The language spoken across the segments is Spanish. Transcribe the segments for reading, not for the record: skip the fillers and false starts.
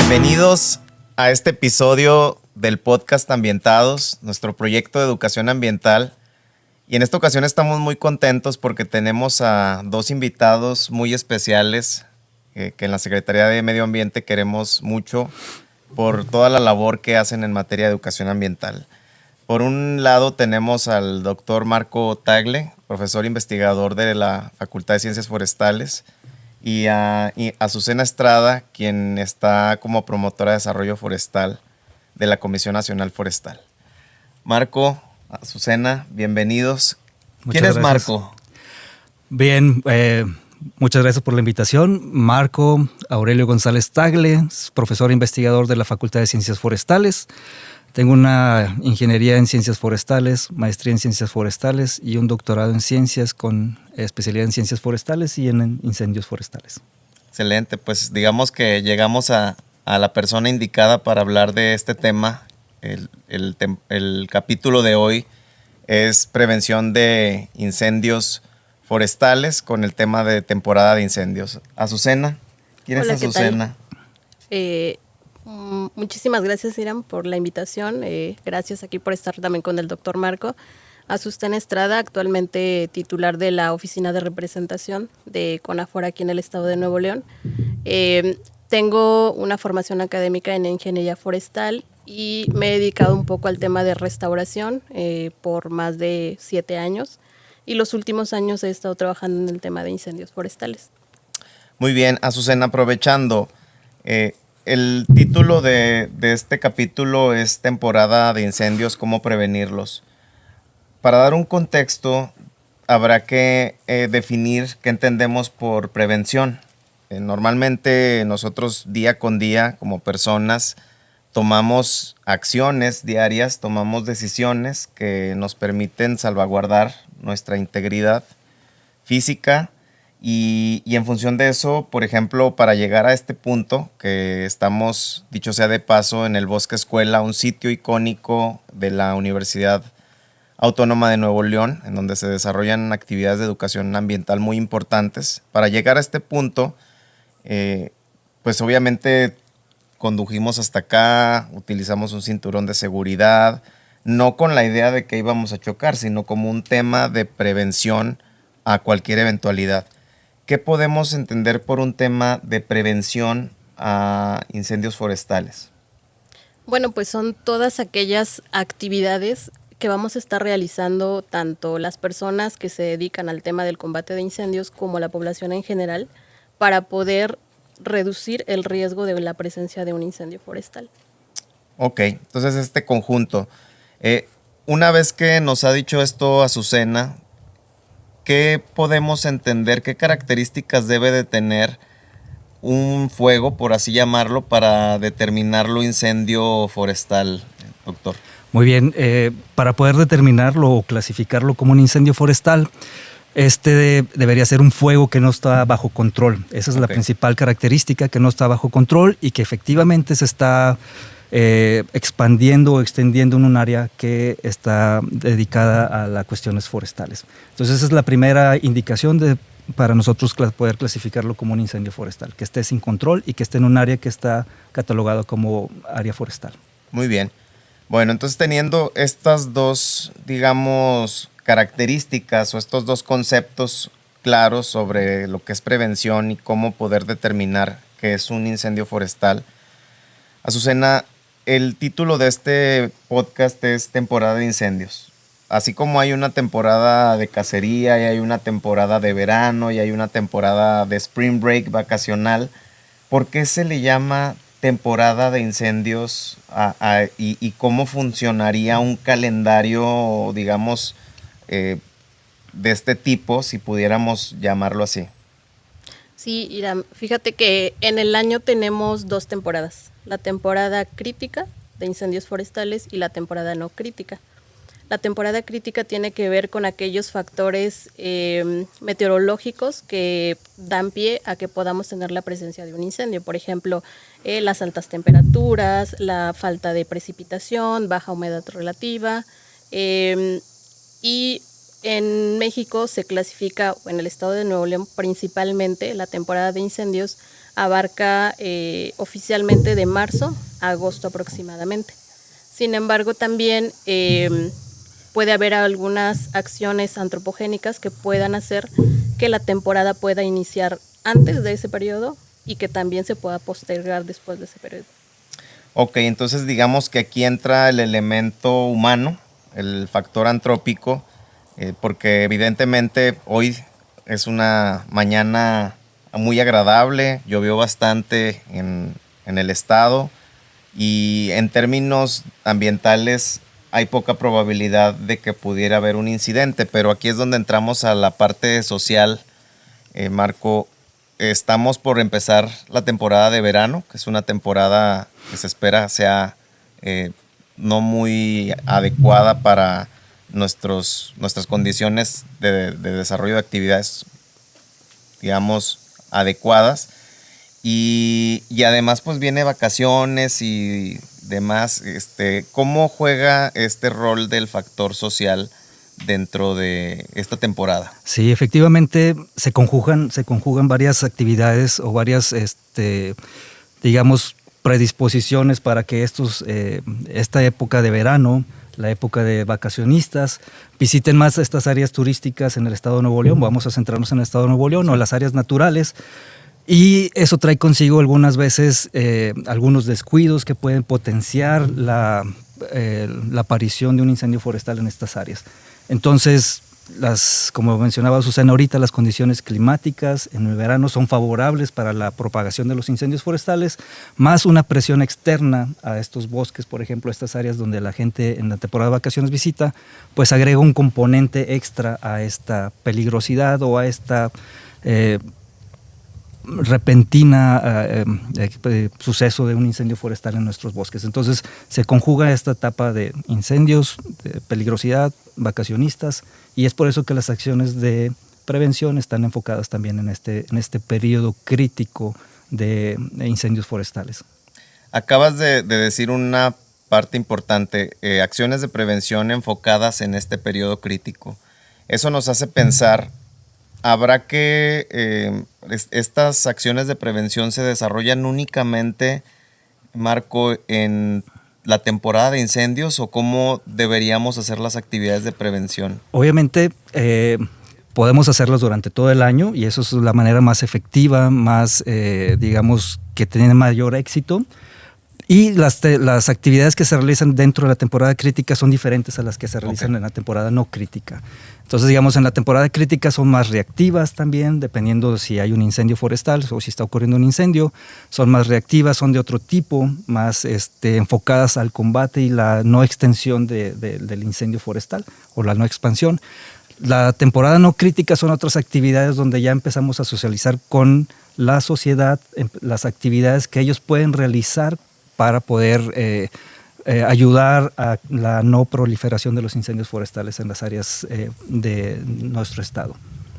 Bienvenidos a este episodio del podcast Ambientados, nuestro proyecto de educación ambiental. Y en esta ocasión estamos muy contentos porque tenemos a dos invitados muy especiales que en la Secretaría de Medio Ambiente queremos mucho por toda la labor que hacen en materia de educación ambiental. Por un lado tenemos al doctor Marco Tagle, profesor investigador de la Facultad de Ciencias Forestales, y a Azucena Estrada, quien está como promotora de desarrollo forestal de la Comisión Nacional Forestal. Marco, Azucena, bienvenidos. Muchas ¿Quién es gracias. Marco? Bien, muchas gracias por la invitación. Marco Aurelio González Tagle, profesor investigador de la Facultad de Ciencias Forestales. Tengo una ingeniería en Ciencias Forestales, maestría en Ciencias Forestales y un doctorado en Ciencias con especialidad en Ciencias Forestales y en incendios forestales. Excelente, pues digamos que llegamos a la persona indicada para hablar de este tema. El capítulo de hoy es prevención de incendios forestales con el tema de temporada de incendios. Azucena, ¿quién es Hola, ¿qué Azucena? Muchísimas gracias, Iram, por la invitación. Gracias aquí por estar también con el doctor Marco. Azucena Estrada, actualmente titular de la Oficina de Representación de CONAFOR aquí en el estado de Nuevo León. Tengo una formación académica en ingeniería forestal y me he dedicado un poco al tema de restauración por más de 7 años. Y los últimos años he estado trabajando en el tema de incendios forestales. Muy bien, Azucena, aprovechando, el título de este capítulo es Temporada de Incendios, ¿cómo prevenirlos? Para dar un contexto, habrá que definir qué entendemos por prevención. Normalmente nosotros día con día, como personas, tomamos acciones diarias, tomamos decisiones que nos permiten salvaguardar nuestra integridad física y en función de eso, por ejemplo, para llegar a este punto que estamos, dicho sea de paso, en el Bosque Escuela, un sitio icónico de la Universidad Autónoma de Nuevo León, en donde se desarrollan actividades de educación ambiental muy importantes. Para llegar a este punto, pues obviamente condujimos hasta acá, utilizamos un cinturón de seguridad, no con la idea de que íbamos a chocar, sino como un tema de prevención a cualquier eventualidad. ¿Qué podemos entender por un tema de prevención a incendios forestales? Bueno, pues son todas aquellas actividades que vamos a estar realizando tanto las personas que se dedican al tema del combate de incendios como la población en general para poder reducir el riesgo de la presencia de un incendio forestal. Ok, entonces este conjunto. Una vez que nos ha dicho esto Azucena, ¿qué podemos entender? ¿Qué características debe de tener un fuego, por así llamarlo, para determinarlo incendio forestal, doctor? Muy bien, para poder determinarlo o clasificarlo como un incendio forestal, debería ser un fuego que no está bajo control. Esa es la principal característica, que no está bajo control y que efectivamente se está expandiendo o extendiendo en un área que está dedicada a las cuestiones forestales. Entonces esa es la primera indicación para nosotros poder clasificarlo como un incendio forestal, que esté sin control y que esté en un área que está catalogado como área forestal. Muy bien. Bueno, entonces teniendo estas dos, digamos, características o estos dos conceptos claros sobre lo que es prevención y cómo poder determinar qué es un incendio forestal, Azucena, el título de este podcast es Temporada de Incendios. Así como hay una temporada de cacería y hay una temporada de verano y hay una temporada de spring break vacacional, ¿por qué se le llama temporada de incendios y cómo funcionaría un calendario, digamos, de este tipo, si pudiéramos llamarlo así? Sí, Iram, fíjate que en el año tenemos 2 temporadas, la temporada crítica de incendios forestales y la temporada no crítica. La temporada crítica tiene que ver con aquellos factores meteorológicos que dan pie a que podamos tener la presencia de un incendio. Por ejemplo, las altas temperaturas, la falta de precipitación, baja humedad relativa y En México se clasifica, o en el estado de Nuevo León principalmente, la temporada de incendios abarca oficialmente de marzo a agosto aproximadamente. Sin embargo, también puede haber algunas acciones antropogénicas que puedan hacer que la temporada pueda iniciar antes de ese periodo y que también se pueda postergar después de ese periodo. Ok, entonces digamos que aquí entra el elemento humano, el factor antrópico, porque evidentemente hoy es una mañana muy agradable, llovió bastante en el estado y en términos ambientales hay poca probabilidad de que pudiera haber un incidente, pero aquí es donde entramos a la parte social, Marco. Estamos por empezar la temporada de verano, que es una temporada que se espera sea no muy adecuada para nuestras condiciones de desarrollo de actividades, digamos, adecuadas. Y además pues viene vacaciones y demás. ¿Cómo juega este rol del factor social dentro de esta temporada? Sí, efectivamente se conjugan varias actividades o varias, digamos, predisposiciones para que esta época de verano, la época de vacacionistas, visiten más estas áreas turísticas en el estado de Nuevo León. Vamos a centrarnos en el estado de Nuevo León, o las áreas naturales. Y eso trae consigo algunas veces algunos descuidos que pueden potenciar la aparición de un incendio forestal en estas áreas. Entonces, como mencionaba Susana ahorita, las condiciones climáticas en el verano son favorables para la propagación de los incendios forestales, más una presión externa a estos bosques, por ejemplo, estas áreas donde la gente en la temporada de vacaciones visita, pues agrega un componente extra a esta peligrosidad o a esta repentina suceso de un incendio forestal en nuestros bosques. Entonces se conjuga esta etapa de incendios, de peligrosidad, vacacionistas, y es por eso que las acciones de prevención están enfocadas también en este periodo crítico de incendios forestales. Acabas de decir una parte importante, acciones de prevención enfocadas en este periodo crítico. Eso nos hace pensar, ¿habrá que estas acciones de prevención se desarrollan únicamente, Marco, en la temporada de incendios, o cómo deberíamos hacer las actividades de prevención? Obviamente podemos hacerlas durante todo el año, y eso es la manera más efectiva, más, digamos, que tiene mayor éxito. Y las actividades que se realizan dentro de la temporada crítica son diferentes a las que se realizan en la temporada no crítica. Entonces, digamos, en la temporada crítica son más reactivas también, dependiendo de si hay un incendio forestal o si está ocurriendo un incendio. Son más reactivas, son de otro tipo, más enfocadas al combate y la no extensión del incendio forestal o la no expansión. La temporada no crítica son otras actividades donde ya empezamos a socializar con la sociedad, las actividades que ellos pueden realizar para poder ayudar a la no proliferación de los incendios forestales en las áreas de nuestro estado.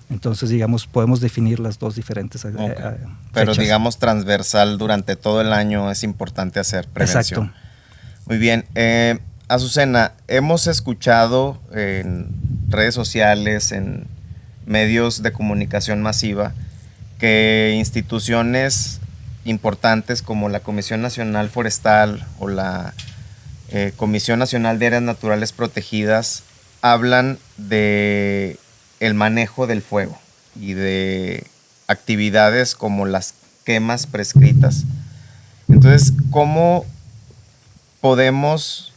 Entonces, digamos, podemos definir las dos diferentes fechas. Pero digamos transversal durante todo el año es importante hacer prevención. Exacto. Muy bien. Azucena, hemos escuchado en redes sociales, en medios de comunicación masiva, que instituciones importantes como la Comisión Nacional Forestal o la Comisión Nacional de Áreas Naturales Protegidas hablan de el manejo del fuego y de actividades como las quemas prescritas. Entonces, ¿cómo podemos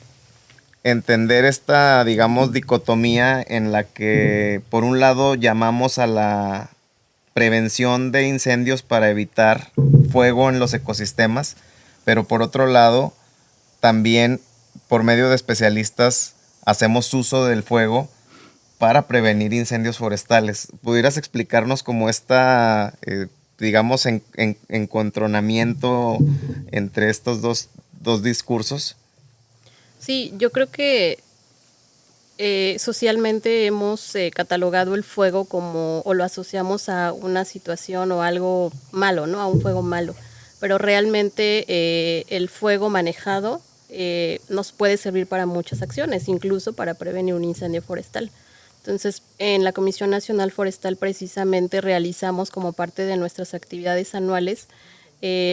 entender esta, digamos, dicotomía en la que por un lado llamamos a la prevención de incendios para evitar fuego en los ecosistemas, pero por otro lado también por medio de especialistas hacemos uso del fuego para prevenir incendios forestales? ¿Pudieras explicarnos cómo esta, digamos, encontronamiento entre estos dos discursos? Sí, yo creo que socialmente hemos catalogado el fuego como, o lo asociamos a una situación o algo malo, ¿no? A un fuego malo. Pero realmente el fuego manejado nos puede servir para muchas acciones, incluso para prevenir un incendio forestal. Entonces, en la Comisión Nacional Forestal precisamente realizamos como parte de nuestras actividades anuales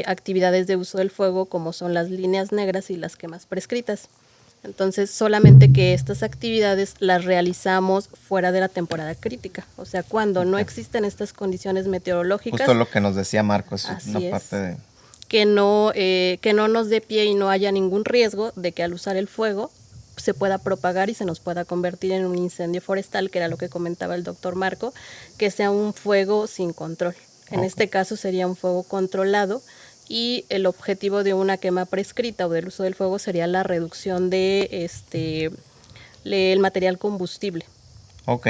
actividades de uso del fuego como son las líneas negras y las quemas prescritas. Entonces, solamente que estas actividades las realizamos fuera de la temporada crítica, o sea, cuando no existen estas condiciones meteorológicas. Justo lo que nos decía Marcos, Así una es. parte de... Que no nos dé pie y no haya ningún riesgo de que al usar el fuego se pueda propagar y se nos pueda convertir en un incendio forestal, que era lo que comentaba el doctor Marco, que sea un fuego sin control. En este caso sería un fuego controlado y el objetivo de una quema prescrita o del uso del fuego sería la reducción de el material combustible. Ok.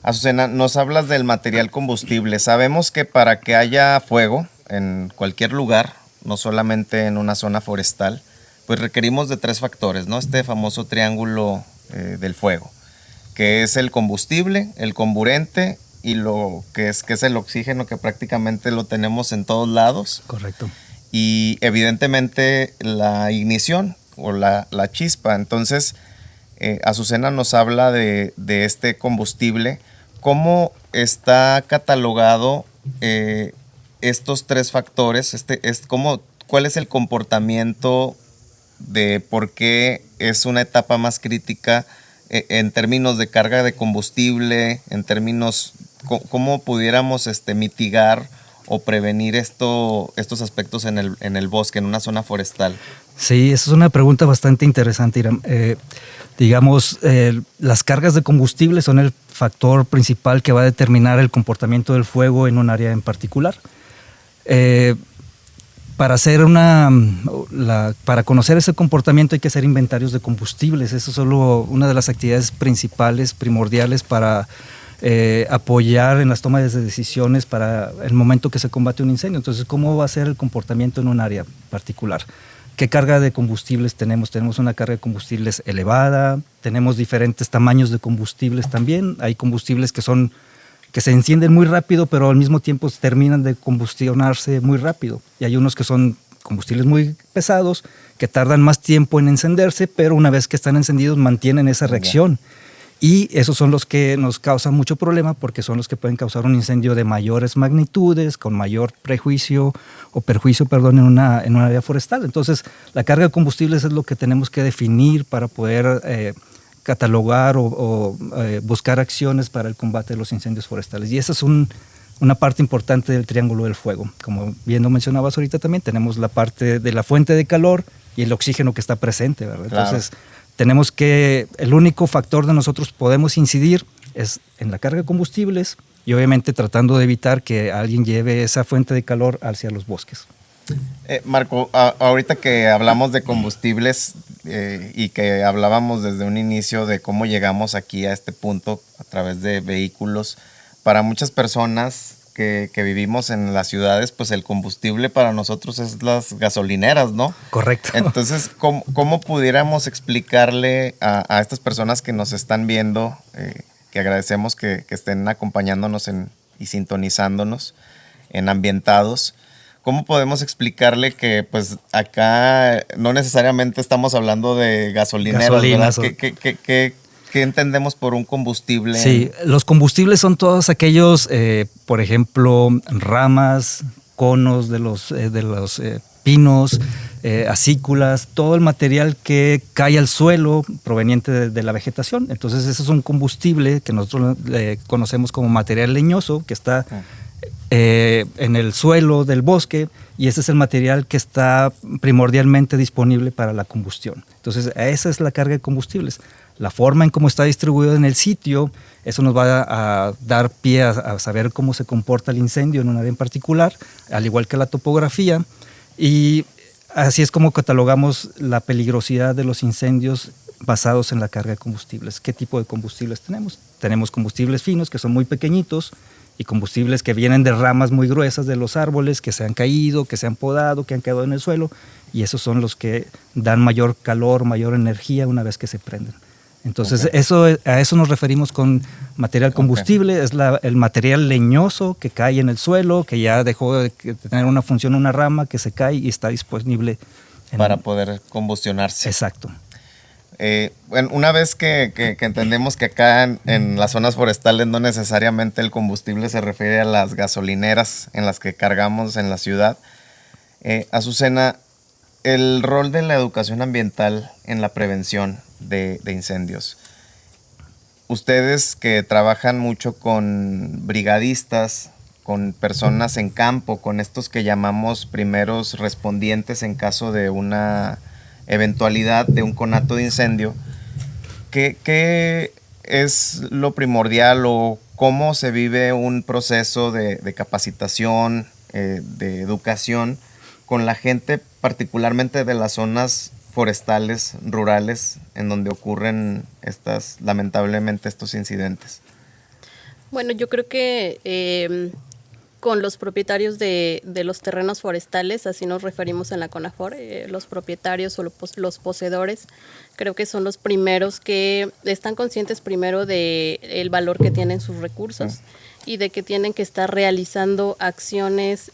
Azucena, nos hablas del material combustible. Sabemos que para que haya fuego en cualquier lugar, no solamente en una zona forestal, pues requerimos de 3 factores, ¿no? Este famoso triángulo del fuego, que es el combustible, el comburente y lo que es el oxígeno, que prácticamente lo tenemos en todos lados. Correcto. Y evidentemente la ignición o la chispa. Entonces, Azucena nos habla de este combustible. ¿Cómo está catalogado estos 3 factores? ¿Cuál es el comportamiento de por qué es una etapa más crítica en términos de carga de combustible, en términos, cómo pudiéramos mitigar o prevenir estos aspectos en el bosque, en una zona forestal? Sí, esa es una pregunta bastante interesante, Iram. Digamos, las cargas de combustible son el factor principal que va a determinar el comportamiento del fuego en un área en particular. Para conocer ese comportamiento hay que hacer inventarios de combustibles. Eso es solo una de las actividades principales, primordiales para apoyar en las tomas de decisiones para el momento que se combate un incendio. Entonces, ¿cómo va a ser el comportamiento en un área particular? ¿Qué carga de combustibles tenemos? Tenemos una carga de combustibles elevada, tenemos diferentes tamaños de combustibles también. Hay combustibles que se encienden muy rápido, pero al mismo tiempo terminan de combustionarse muy rápido. Y hay unos que son combustibles muy pesados, que tardan más tiempo en encenderse, pero una vez que están encendidos mantienen esa reacción. Y esos son los que nos causan mucho problema porque son los que pueden causar un incendio de mayores magnitudes, con mayor perjuicio en una área forestal. Entonces, la carga de combustibles es lo que tenemos que definir para poder catalogar o buscar acciones para el combate de los incendios forestales. Y esa es una parte importante del triángulo del fuego. Como bien lo mencionabas ahorita también, tenemos la parte de la fuente de calor y el oxígeno que está presente, ¿verdad? Claro. Entonces, tenemos que, el único factor de nosotros podemos incidir es en la carga de combustibles y obviamente tratando de evitar que alguien lleve esa fuente de calor hacia los bosques. Marco, ahorita que hablamos de combustibles y que hablábamos desde un inicio de cómo llegamos aquí a este punto a través de vehículos, para muchas personas que vivimos en las ciudades, pues el combustible para nosotros es las gasolineras, ¿no? Correcto. Entonces, ¿cómo pudiéramos explicarle a estas personas que nos están viendo, que agradecemos que estén acompañándonos y sintonizándonos en Ambientados? ¿Cómo podemos explicarle que pues acá no necesariamente estamos hablando de gasolineras, ¿verdad? ¿Qué entendemos por un combustible? Sí, los combustibles son todos aquellos, por ejemplo, ramas, conos de los pinos, acículas, todo el material que cae al suelo proveniente de la vegetación. Entonces, ese es un combustible que nosotros conocemos como material leñoso, que está en el suelo del bosque, y ese es el material que está primordialmente disponible para la combustión. Entonces, esa es la carga de combustibles. La forma en cómo está distribuido en el sitio, eso nos va a dar pie a saber cómo se comporta el incendio en un área en particular, al igual que la topografía, y así es como catalogamos la peligrosidad de los incendios basados en la carga de combustibles. ¿Qué tipo de combustibles tenemos? Tenemos combustibles finos, que son muy pequeñitos, y combustibles que vienen de ramas muy gruesas de los árboles, que se han caído, que se han podado, que han quedado en el suelo, y esos son los que dan mayor calor, mayor energía una vez que se prenden. Entonces, a eso nos referimos con material combustible. Es el material leñoso que cae en el suelo, que ya dejó de tener una función, una rama que se cae y está disponible para poder combustionarse. Exacto. Bueno, una vez que entendemos que acá en las zonas forestales no necesariamente el combustible se refiere a las gasolineras en las que cargamos en la ciudad, Azucena, el rol de la educación ambiental en la prevención de incendios. Ustedes que trabajan mucho con brigadistas, con personas en campo, con estos que llamamos primeros respondientes en caso de una eventualidad de un conato de incendio, ¿qué es lo primordial o cómo se vive un proceso de capacitación, de educación con la gente, particularmente de las zonas forestales, rurales, en donde ocurren lamentablemente estos incidentes? Bueno, yo creo que con los propietarios de los terrenos forestales, así nos referimos en la CONAFOR, los propietarios o los poseedores, creo que son los primeros que están conscientes primero del valor que tienen sus recursos y de que tienen que estar realizando acciones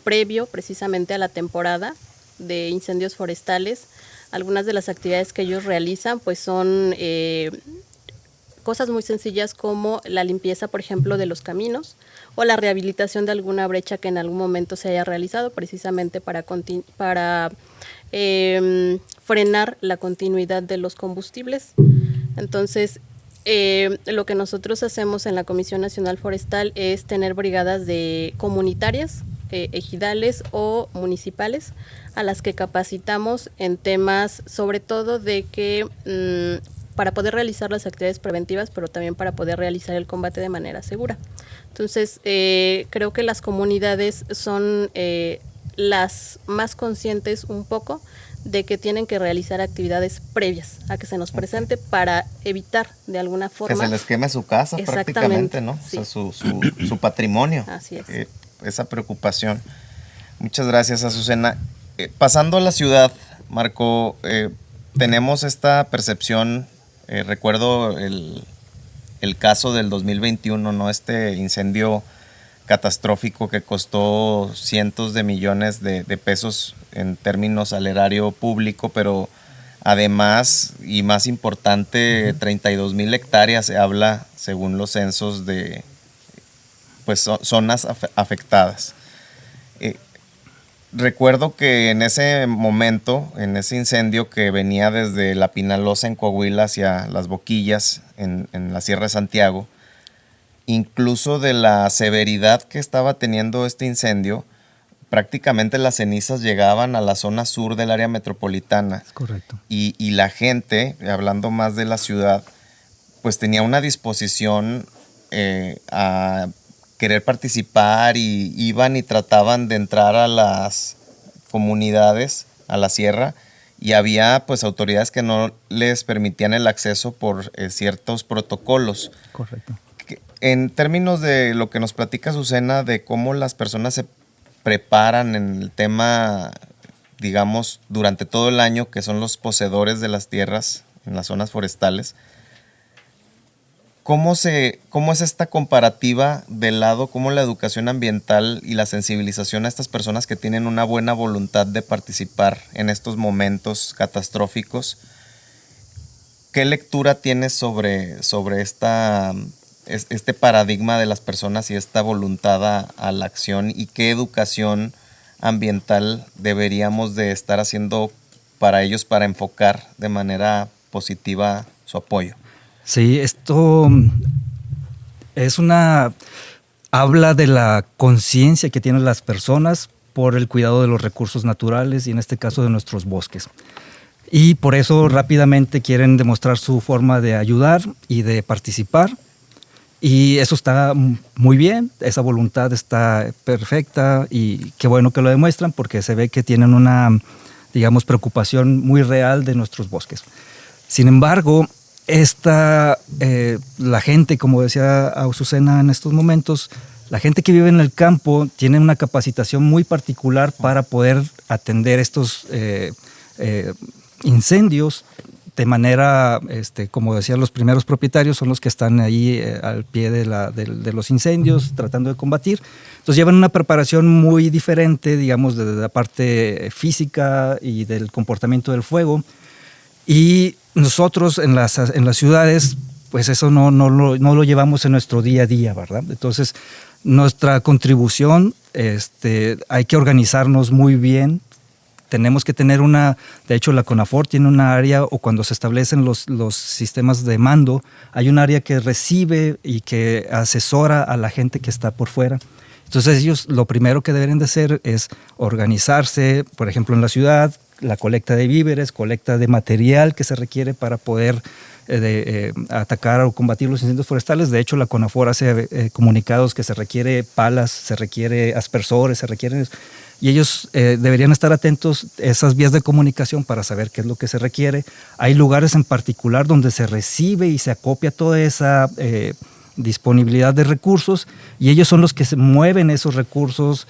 previo precisamente a la temporada de incendios forestales. Algunas de las actividades que ellos realizan pues son cosas muy sencillas como la limpieza, por ejemplo, de los caminos o la rehabilitación de alguna brecha que en algún momento se haya realizado precisamente para frenar la continuidad de los combustibles. Entonces, lo que nosotros hacemos en la Comisión Nacional Forestal es tener brigadas de comunitarias, ejidales o municipales, a las que capacitamos en temas sobre todo de que para poder realizar las actividades preventivas, pero también para poder realizar el combate de manera segura. Entonces, creo que las comunidades son las más conscientes un poco de que tienen que realizar actividades previas a que se nos presente para evitar de alguna forma que se les queme su casa prácticamente, ¿no? Sí. O sea, su patrimonio. Así es. Esa preocupación. Muchas gracias, Azucena. Pasando a la ciudad, Marco, tenemos esta percepción, recuerdo el caso del 2021, ¿no? Este incendio catastrófico que costó cientos de millones de pesos en términos al erario público, pero además, y más importante, 32,000 hectáreas se habla, según los censos, de pues zonas afectadas. Recuerdo que en ese momento, en ese incendio que venía desde La Pinalosa en Coahuila hacia Las Boquillas en la Sierra de Santiago, incluso de la severidad que estaba teniendo este incendio, prácticamente las cenizas llegaban a la zona sur del área metropolitana. Correcto. Y la gente, hablando más de la ciudad, pues tenía una disposición a querer participar y iban y trataban de entrar a las comunidades, a la sierra, y había pues autoridades que no les permitían el acceso por ciertos protocolos. Correcto. En términos de lo que nos platica Azucena, de cómo las personas se preparan en el tema, digamos, durante todo el año, que son los poseedores de las tierras en las zonas forestales, ¿cómo es esta comparativa del lado, cómo la educación ambiental y la sensibilización a estas personas que tienen una buena voluntad de participar en estos momentos catastróficos? ¿Qué lectura tienes sobre este paradigma de las personas y esta voluntad a la acción, y qué educación ambiental deberíamos de estar haciendo para ellos para enfocar de manera positiva su apoyo? Sí, esto habla de la conciencia que tienen las personas por el cuidado de los recursos naturales y en este caso de nuestros bosques. Y por eso rápidamente quieren demostrar su forma de ayudar y de participar. Y eso está muy bien, esa voluntad está perfecta y qué bueno que lo demuestran porque se ve que tienen una, digamos, preocupación muy real de nuestros bosques. Sin embargo, la gente, como decía Azucena en estos momentos, la gente que vive en el campo tiene una capacitación muy particular para poder atender estos incendios de manera, como decían los primeros propietarios, son los que están ahí al pie de los incendios, tratando de combatir. Entonces llevan una preparación muy diferente, digamos, de la parte física y del comportamiento del fuego. Y nosotros en las ciudades, pues eso no lo llevamos en nuestro día a día, ¿verdad? Entonces, nuestra contribución, hay que organizarnos muy bien. Tenemos que tener de hecho la CONAFOR tiene una área, o cuando se establecen los sistemas de mando, hay un área que recibe y que asesora a la gente que está por fuera. Entonces ellos lo primero que deberían de hacer es organizarse, por ejemplo en la ciudad, la colecta de víveres, colecta de material que se requiere para poder atacar o combatir los incendios forestales. De hecho la CONAFOR hace comunicados que se requiere palas, se requiere aspersores, se requieren... Y ellos deberían estar atentos a esas vías de comunicación para saber qué es lo que se requiere. Hay lugares en particular donde se recibe y se acopia toda esa disponibilidad de recursos, y ellos son los que se mueven esos recursos,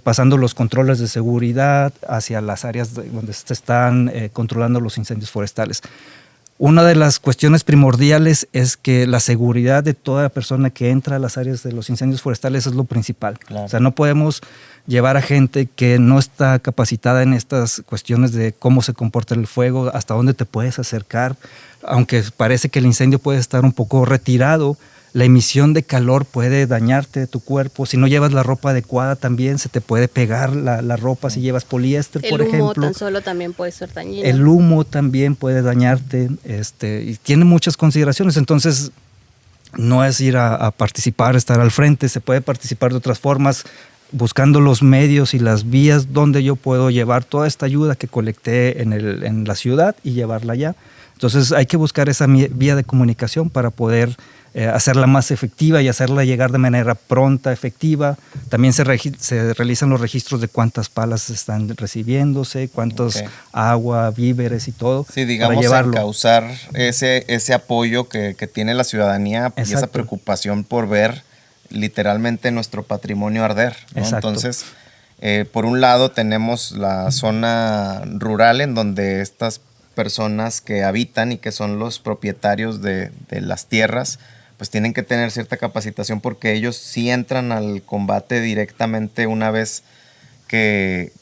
pasando los controles de seguridad hacia las áreas donde se están controlando los incendios forestales. Una de las cuestiones primordiales es que la seguridad de toda persona que entra a las áreas de los incendios forestales es lo principal. Claro. O sea, no podemos llevar a gente que no está capacitada en estas cuestiones de cómo se comporta el fuego, hasta dónde te puedes acercar. Aunque parece que el incendio puede estar un poco retirado, la emisión de calor puede dañarte tu cuerpo. Si no llevas la ropa adecuada, también se te puede pegar la ropa si llevas poliéster, por ejemplo. El humo tan solo también puede ser dañino. El humo también puede dañarte, y tiene muchas consideraciones. Entonces, no es ir a participar, estar al frente. Se puede participar de otras formas, buscando los medios y las vías donde yo puedo llevar toda esta ayuda que colecté en la ciudad y llevarla allá. Entonces, hay que buscar esa vía de comunicación para poder hacerla más efectiva y hacerla llegar de manera pronta, efectiva. También se realizan los registros de cuántas palas están recibiéndose, cuántos agua, víveres y todo. Sí, digamos, encauzar ese apoyo que tiene la ciudadanía. Exacto. Y esa preocupación por ver literalmente nuestro patrimonio arder, ¿no? Entonces, por un lado tenemos la zona rural en donde estas personas que habitan y que son los propietarios de las tierras, pues tienen que tener cierta capacitación, porque ellos sí entran al combate directamente una vez que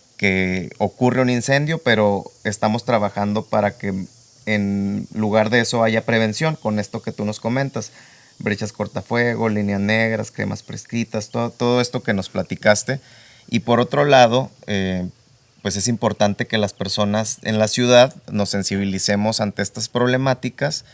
ocurre un incendio, pero estamos trabajando para que en lugar de eso haya prevención con esto que tú nos comentas: brechas cortafuego, líneas negras, cremas prescritas, todo esto que nos platicaste. Y por otro lado, pues es importante que las personas en la ciudad nos sensibilicemos ante estas problemáticas,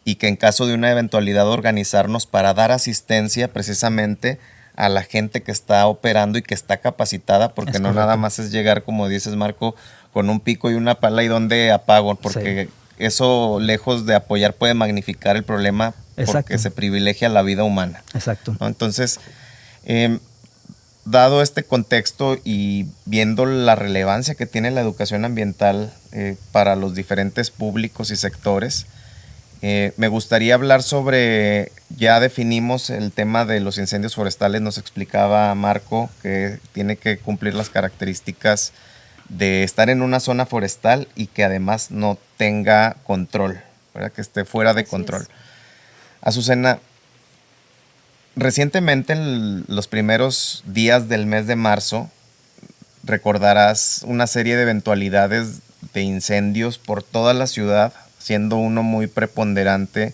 y que en caso de una eventualidad organizarnos para dar asistencia precisamente a la gente que está operando y que está capacitada, porque no nada más es llegar, como dices, Marco, con un pico y una pala y donde apago, porque eso, lejos de apoyar, puede magnificar el problema. Exacto. Porque se privilegia la vida humana. Exacto. ¿No? Entonces, dado este contexto y viendo la relevancia que tiene la educación ambiental para los diferentes públicos y sectores, me gustaría hablar sobre, ya definimos el tema de los incendios forestales. Nos explicaba Marco que tiene que cumplir las características de estar en una zona forestal y que además no tenga control, ¿verdad? Que esté fuera de control. Azucena, recientemente en los primeros días del mes de marzo, recordarás una serie de eventualidades de incendios por toda la ciudad, siendo uno muy preponderante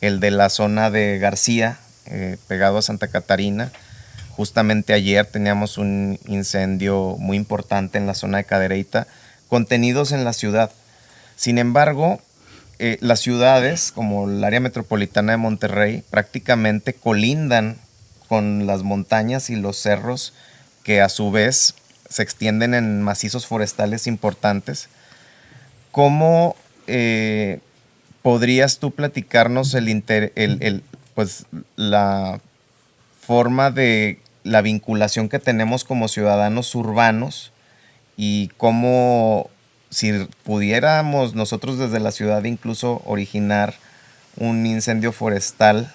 el de la zona de García, pegado a Santa Catarina. Justamente ayer teníamos un incendio muy importante en la zona de Cadereyta, contenidos en la ciudad. Sin embargo, las ciudades, como el área metropolitana de Monterrey, prácticamente colindan con las montañas y los cerros, que a su vez se extienden en macizos forestales importantes. ¿Cómo podrías tú platicarnos pues, la forma de la vinculación que tenemos como ciudadanos urbanos, y cómo, si pudiéramos nosotros desde la ciudad incluso originar un incendio forestal,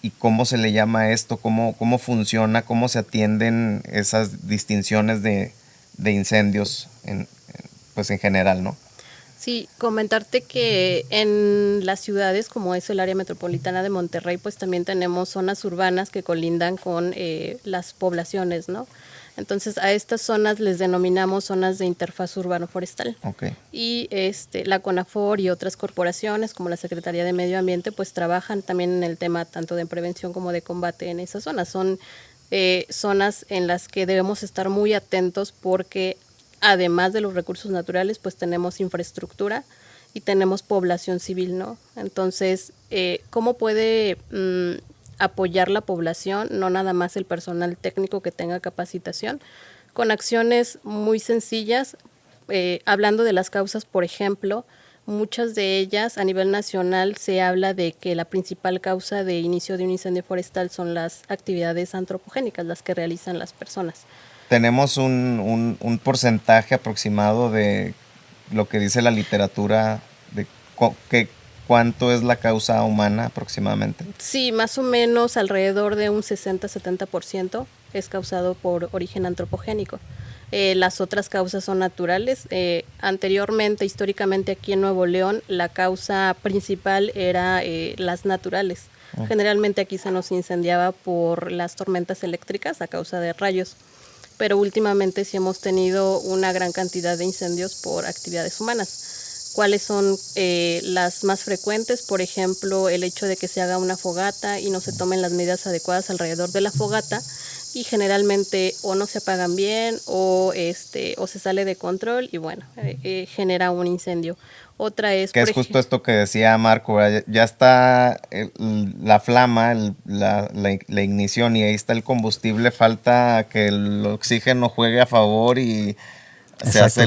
y cómo se le llama esto, cómo funciona, cómo se atienden esas distinciones de incendios pues en general, ¿no? Sí, comentarte que en las ciudades como es el área metropolitana de Monterrey, pues también tenemos zonas urbanas que colindan con las poblaciones, ¿no? Entonces a estas zonas les denominamos zonas de interfaz urbano-forestal. Ok. Y la CONAFOR y otras corporaciones como la Secretaría de Medio Ambiente pues trabajan también en el tema tanto de prevención como de combate en esas zonas. Son zonas en las que debemos estar muy atentos porque además de los recursos naturales, pues tenemos infraestructura y tenemos población civil, ¿no? Entonces, ¿cómo puede apoyar la población? No nada más el personal técnico que tenga capacitación, con acciones muy sencillas, hablando de las causas, por ejemplo, muchas de ellas a nivel nacional se habla de que la principal causa de inicio de un incendio forestal son las actividades antropogénicas, las que realizan las personas. Tenemos un porcentaje aproximado de lo que dice la literatura de cuánto es la causa humana aproximadamente. Sí, más o menos alrededor de un 60-70% es causado por origen antropogénico. Las otras causas son naturales. Anteriormente, históricamente aquí en Nuevo León, la causa principal era las naturales. Generalmente aquí se nos incendiaba por las tormentas eléctricas a causa de rayos, pero últimamente sí hemos tenido una gran cantidad de incendios por actividades humanas. ¿Cuáles son las más frecuentes? Por ejemplo, el hecho de que se haga una fogata y no se tomen las medidas adecuadas alrededor de la fogata, y generalmente o no se apagan bien o se sale de control y bueno, genera un incendio. Otra es... Que es justo esto que decía Marco, ¿verdad? Ya está la flama, la ignición y ahí está el combustible, falta que el oxígeno juegue a favor y se hace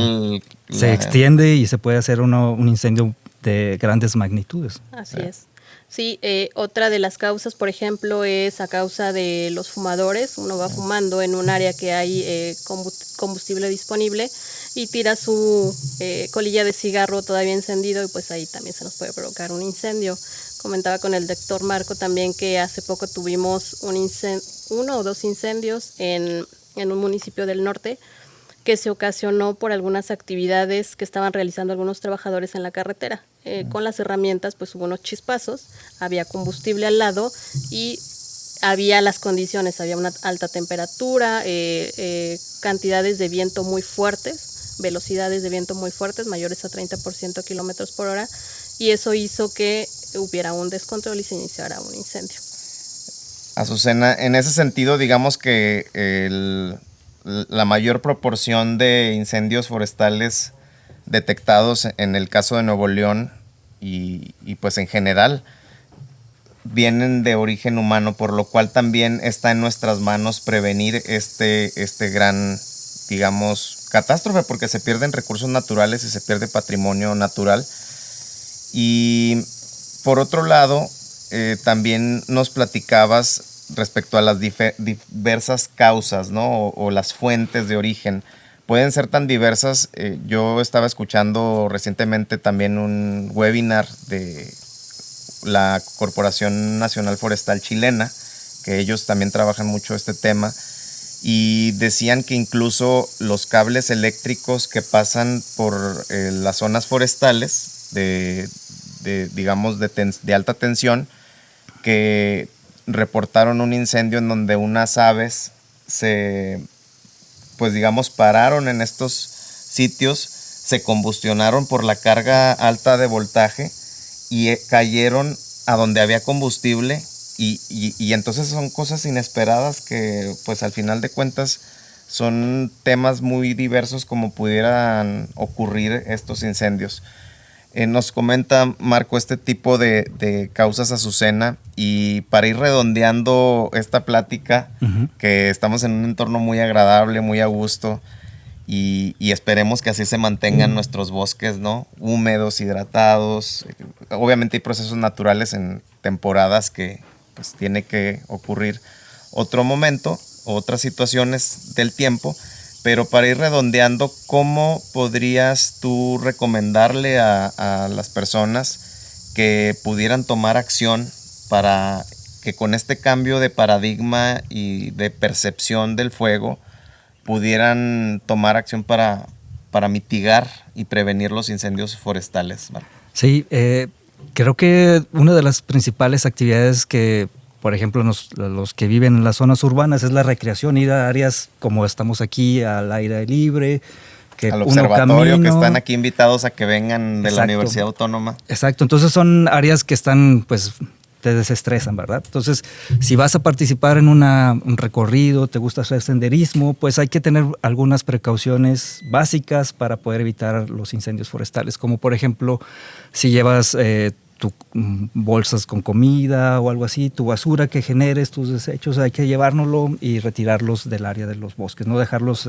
se extiende y se puede hacer un incendio de grandes magnitudes. Así es. Sí, otra de las causas, por ejemplo, es a causa de los fumadores. Uno va fumando en un área que hay combustible disponible y tira su colilla de cigarro todavía encendido y pues ahí también se nos puede provocar un incendio. Comentaba con el doctor Marco también que hace poco tuvimos uno o dos incendios en un municipio del norte que se ocasionó por algunas actividades que estaban realizando algunos trabajadores en la carretera. Con las herramientas pues hubo unos chispazos, había combustible al lado y había las condiciones, había una alta temperatura, cantidades de viento muy fuertes, velocidades de viento muy fuertes, mayores a 30% kilómetros por hora, y eso hizo que hubiera un descontrol y se iniciara un incendio. Azucena, en ese sentido, digamos que la mayor proporción de incendios forestales detectados en el caso de Nuevo León y pues en general vienen de origen humano, por lo cual también está en nuestras manos prevenir este gran, digamos, catástrofe, porque se pierden recursos naturales y se pierde patrimonio natural. Y por otro lado, también nos platicabas respecto a las diversas causas, ¿no? O las fuentes de origen. Pueden ser tan diversas. Yo estaba escuchando recientemente también un webinar de la Corporación Nacional Forestal Chilena, que ellos también trabajan mucho este tema, y decían que incluso los cables eléctricos que pasan por las zonas forestales digamos, de alta tensión, que reportaron un incendio en donde unas aves pues digamos, pararon en estos sitios, se combustionaron por la carga alta de voltaje y cayeron a donde había combustible y entonces son cosas inesperadas que pues al final de cuentas son temas muy diversos como pudieran ocurrir estos incendios. Nos comenta Marco este tipo de causas, Azucena, y para ir redondeando esta plática, que estamos en un entorno muy agradable, muy a gusto, y esperemos que así se mantengan nuestros bosques, ¿no? Húmedos, hidratados. Obviamente hay procesos naturales en temporadas que pues tiene que ocurrir otro momento, otras situaciones del tiempo. Pero para ir redondeando, ¿cómo podrías tú recomendarle a las personas que pudieran tomar acción para que con este cambio de paradigma y de percepción del fuego pudieran tomar acción para para mitigar y prevenir los incendios forestales, Marco? Sí, creo que una de las principales actividades que, por ejemplo, los que viven en las zonas urbanas es la recreación, ir a áreas como estamos aquí, al aire libre, que Al uno observatorio, que camina. están aquí invitados a que vengan de la Exacto. Universidad Autónoma. Exacto, entonces son áreas que están, pues, te desestresan, ¿verdad? Entonces, si vas a participar en un recorrido, te gusta hacer senderismo, pues hay que tener algunas precauciones básicas para poder evitar los incendios forestales, como por ejemplo, si llevas bolsas con comida o algo así, tu basura que generes, tus desechos, hay que llevárnoslo y retirarlos del área de los bosques, no dejarlos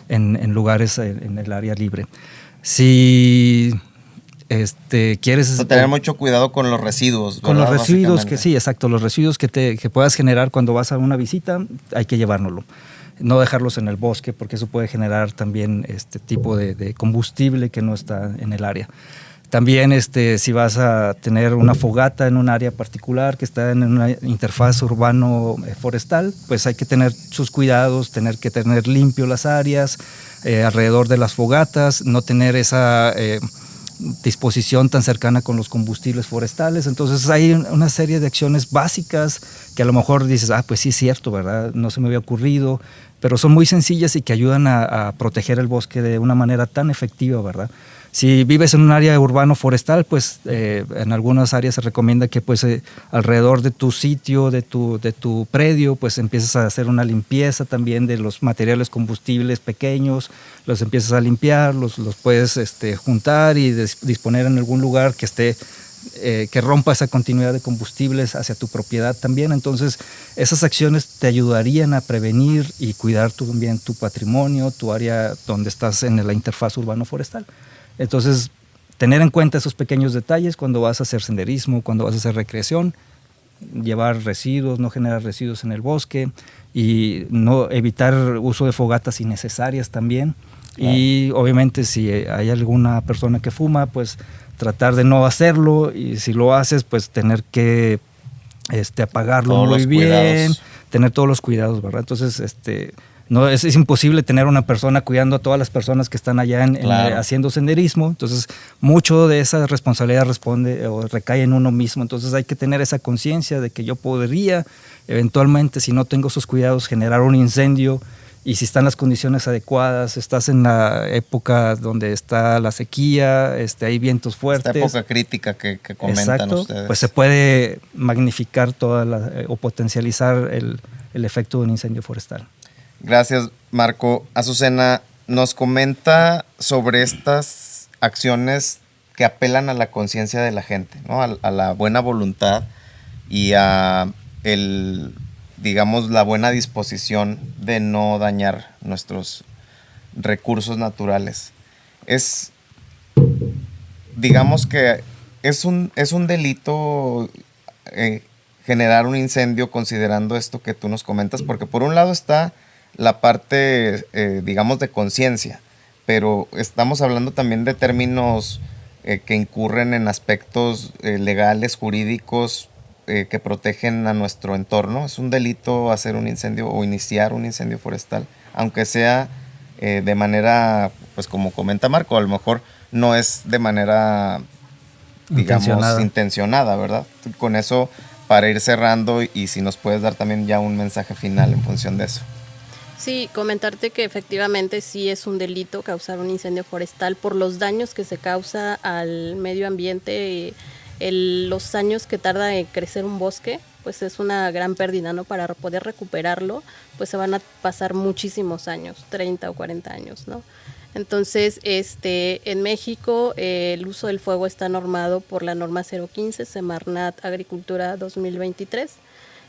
en lugares en el área libre. Si quieres tener mucho cuidado con los residuos, ¿verdad? con los residuos que sí, exacto, los residuos que puedas generar cuando vas a una visita, hay que llevárnoslo. No dejarlos en el bosque porque eso puede generar también este tipo de combustible que no está en el área. También si vas a tener una fogata en un área particular que está en una interfaz urbano-forestal, pues hay que tener sus cuidados, tener que tener limpio las áreas alrededor de las fogatas, no tener esa disposición tan cercana con los combustibles forestales. Entonces hay una serie de acciones básicas que a lo mejor dices, pues sí es cierto, ¿verdad? No se me había ocurrido, pero son muy sencillas y que ayudan a proteger el bosque de una manera tan efectiva, ¿verdad? Si vives en un área urbano forestal, pues en algunas áreas se recomienda que pues alrededor de tu sitio, de tu predio, pues empieces a hacer una limpieza también de los materiales combustibles pequeños, los empiezas a limpiar, los puedes juntar y disponer en algún lugar que esté que rompa esa continuidad de combustibles hacia tu propiedad también. Entonces, esas acciones te ayudarían a prevenir y cuidar también tu patrimonio, tu área donde estás en la interfaz urbano-forestal. Entonces, tener en cuenta esos pequeños detalles cuando vas a hacer senderismo, cuando vas a hacer recreación, llevar residuos, no generar residuos en el bosque y no evitar uso de fogatas innecesarias también. Claro. Y obviamente si hay alguna persona que fuma, pues tratar de no hacerlo, y si lo haces, pues tener que apagarlo todos muy bien, cuidados. Tener todos los cuidados, ¿verdad? Entonces, no es imposible tener una persona cuidando a todas las personas que están allá claro. Haciendo senderismo. Entonces, mucho de esa responsabilidad recae en uno mismo. Entonces, hay que tener esa conciencia de que yo podría eventualmente, si no tengo esos cuidados, generar un incendio. Y si están las condiciones adecuadas, estás en la época donde está la sequía, hay vientos fuertes. Esta época crítica que comentan exacto, ustedes. Pues se puede magnificar o potencializar el efecto de un incendio forestal. Gracias, Marco. Azucena nos comenta sobre estas acciones que apelan a la conciencia de la gente, ¿no? A la buena voluntad y a digamos, la buena disposición de no dañar nuestros recursos naturales. Digamos que es un delito generar un incendio considerando esto que tú nos comentas, porque por un lado está la parte, digamos, de conciencia, pero estamos hablando también de términos que incurren en aspectos legales, jurídicos, que protegen a nuestro entorno. Es un delito hacer un incendio o iniciar un incendio forestal, aunque sea de manera, pues como comenta Marco, a lo mejor no es de manera, digamos, intencionada, ¿verdad? Con eso, para ir cerrando, y si nos puedes dar también ya un mensaje final en función de eso. Sí, comentarte que efectivamente sí es un delito causar un incendio forestal por los daños que se causa al medio ambiente. Los años que tarda en crecer un bosque, pues es una gran pérdida, ¿no? Para poder recuperarlo, pues se van a pasar muchísimos años, 30 o 40 años, ¿no? Entonces, en México el uso del fuego está normado por la norma 015, Semarnat Agricultura 2023,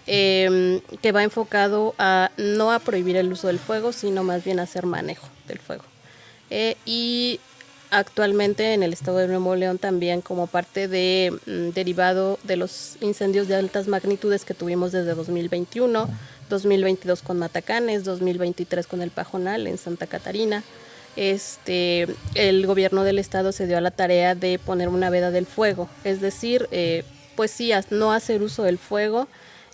que va enfocado no a prohibir el uso del fuego, sino más bien a hacer manejo del fuego. Y actualmente en el estado de Nuevo León también, como parte derivado de los incendios de altas magnitudes que tuvimos desde 2021, 2022 con Matacanes, 2023 con el Pajonal en Santa Catarina, el gobierno del estado se dio a la tarea de poner una veda del fuego, es decir, pues sí, no hacer uso del fuego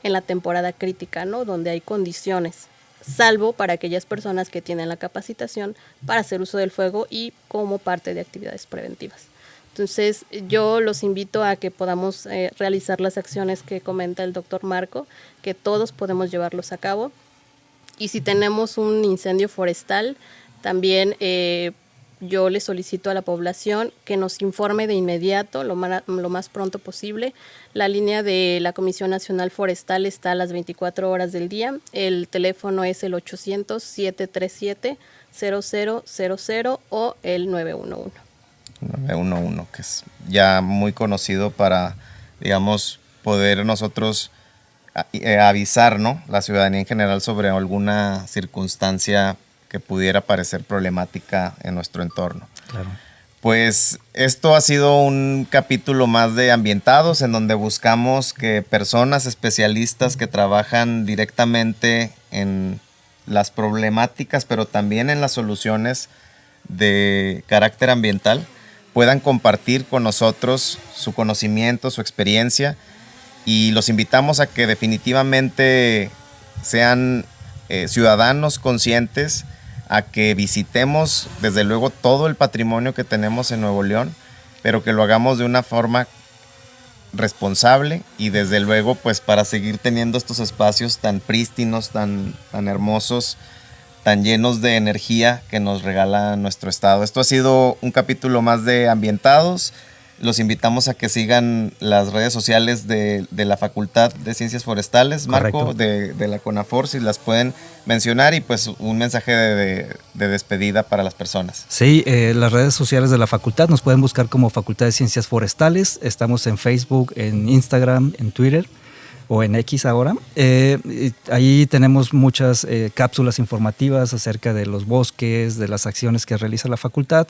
en la temporada crítica, ¿no? Donde hay condiciones salvo para aquellas personas que tienen la capacitación para hacer uso del fuego y como parte de actividades preventivas. Entonces, yo los invito a que podamos realizar las acciones que comenta el doctor Marco, que todos podemos llevarlos a cabo. Y si tenemos un incendio forestal, también yo le solicito a la población que nos informe de inmediato, lo más pronto posible. La línea de la Comisión Nacional Forestal está a las 24 horas del día. El teléfono es el 800-737-0000 o el 911. 911, que es ya muy conocido para, digamos, poder nosotros avisar, ¿no?, la ciudadanía en general sobre alguna circunstancia que pudiera parecer problemática en nuestro entorno. Claro. Pues esto ha sido un capítulo más de Ambientados, en donde buscamos que personas especialistas que trabajan directamente en las problemáticas, pero también en las soluciones de carácter ambiental, puedan compartir con nosotros su conocimiento, su experiencia, y los invitamos a que definitivamente sean ciudadanos conscientes, a que visitemos desde luego todo el patrimonio que tenemos en Nuevo León, pero que lo hagamos de una forma responsable y desde luego pues para seguir teniendo estos espacios tan prístinos, tan hermosos, tan llenos de energía que nos regala nuestro estado. Esto ha sido un capítulo más de Ambientados. Los invitamos a que sigan las redes sociales de la Facultad de Ciencias Forestales, Marco, de la CONAFOR, si las pueden mencionar, y pues un mensaje de despedida para las personas. Sí, las redes sociales de la facultad nos pueden buscar como Facultad de Ciencias Forestales. Estamos en Facebook, en Instagram, en Twitter o en X ahora. Ahí tenemos muchas cápsulas informativas acerca de los bosques, de las acciones que realiza la facultad.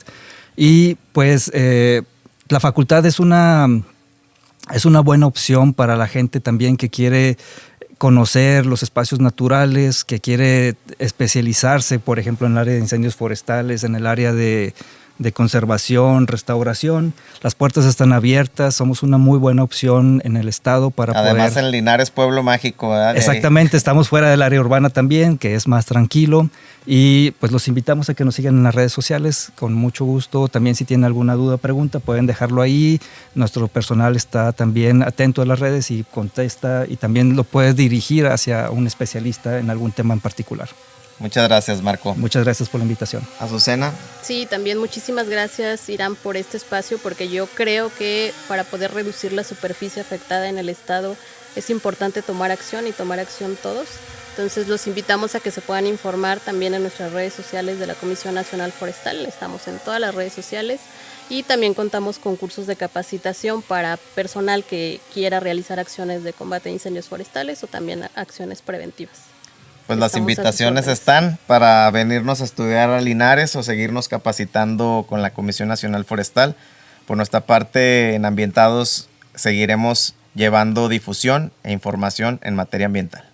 Y pues la facultad es una buena opción para la gente también que quiere conocer los espacios naturales, que quiere especializarse, por ejemplo, en el área de incendios forestales, en el área de conservación, restauración. Las puertas están abiertas, somos una muy buena opción en el estado para Además, en Linares, pueblo mágico, ¿verdad? Exactamente, estamos fuera del área urbana también, que es más tranquilo, y pues los invitamos a que nos sigan en las redes sociales, con mucho gusto. También si tienen alguna duda o pregunta, pueden dejarlo ahí. Nuestro personal está también atento a las redes y contesta, y también lo puedes dirigir hacia un especialista en algún tema en particular. Muchas gracias, Marco. Muchas gracias por la invitación. Azucena. Sí, también muchísimas gracias, Irán, por este espacio, porque yo creo que para poder reducir la superficie afectada en el estado es importante tomar acción y tomar acción todos. Entonces los invitamos a que se puedan informar también en nuestras redes sociales de la Comisión Nacional Forestal. Estamos en todas las redes sociales y también contamos con cursos de capacitación para personal que quiera realizar acciones de combate a incendios forestales o también acciones preventivas. Pues las invitaciones están para venirnos a estudiar a Linares o seguirnos capacitando con la Comisión Nacional Forestal. Por nuestra parte, en Ambientados seguiremos llevando difusión e información en materia ambiental.